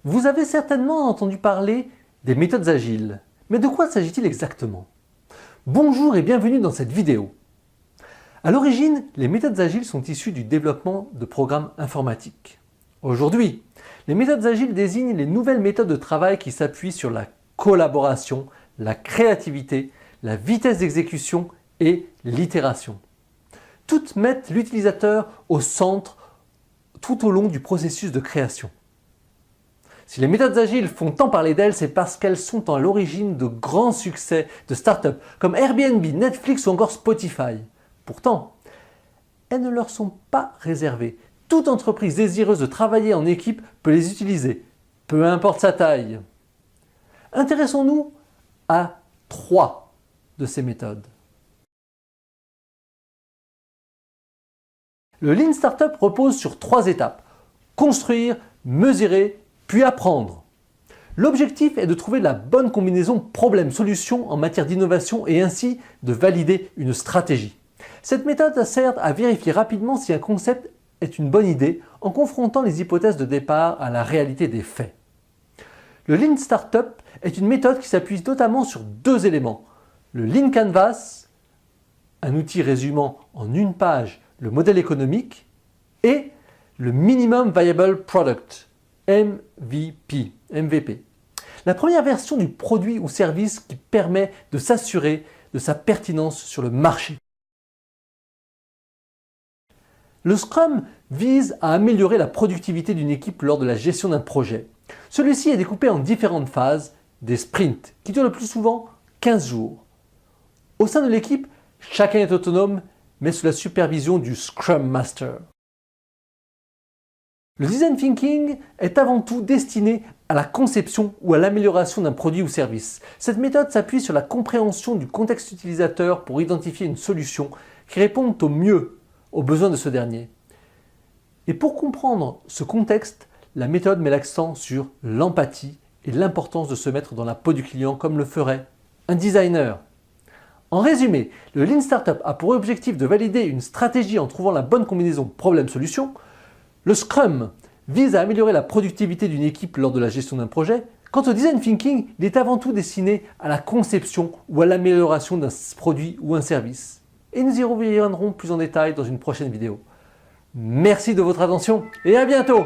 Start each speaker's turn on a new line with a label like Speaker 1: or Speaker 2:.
Speaker 1: Vous avez certainement entendu parler des méthodes agiles. Mais de quoi s'agit-il exactement? Bonjour et bienvenue dans cette vidéo. À l'origine, les méthodes agiles sont issues du développement de programmes informatiques. Aujourd'hui, les méthodes agiles désignent les nouvelles méthodes de travail qui s'appuient sur la collaboration, la créativité, la vitesse d'exécution et l'itération. Toutes mettent l'utilisateur au centre tout au long du processus de création. Si les méthodes agiles font tant parler d'elles, c'est parce qu'elles sont à l'origine de grands succès de startups comme Airbnb, Netflix ou encore Spotify. Pourtant, elles ne leur sont pas réservées. Toute entreprise désireuse de travailler en équipe peut les utiliser, peu importe sa taille. Intéressons-nous à 3 de ces méthodes. Le Lean Startup repose sur 3 étapes: construire, mesurer, puis apprendre. L'objectif est de trouver la bonne combinaison problème-solution en matière d'innovation et ainsi de valider une stratégie. Cette méthode sert à vérifier rapidement si un concept est une bonne idée en confrontant les hypothèses de départ à la réalité des faits. Le Lean Startup est une méthode qui s'appuie notamment sur 2 éléments. Le Lean Canvas, un outil résumant en une page le modèle économique, et le Minimum Viable Product, MVP. La première version du produit ou service qui permet de s'assurer de sa pertinence sur le marché. Le Scrum vise à améliorer la productivité d'une équipe lors de la gestion d'un projet. Celui-ci est découpé en différentes phases, des sprints, qui durent le plus souvent 15 jours. Au sein de l'équipe, chacun est autonome, mais sous la supervision du Scrum Master. Le Design Thinking est avant tout destiné à la conception ou à l'amélioration d'un produit ou service. Cette méthode s'appuie sur la compréhension du contexte utilisateur pour identifier une solution qui réponde au mieux aux besoins de ce dernier. Et pour comprendre ce contexte, la méthode met l'accent sur l'empathie et l'importance de se mettre dans la peau du client comme le ferait un designer. En résumé, le Lean Startup a pour objectif de valider une stratégie en trouvant la bonne combinaison problème-solution. Le Scrum vise à améliorer la productivité d'une équipe lors de la gestion d'un projet. Quant au Design Thinking, il est avant tout destiné à la conception ou à l'amélioration d'un produit ou un service. Et nous y reviendrons plus en détail dans une prochaine vidéo. Merci de votre attention et à bientôt!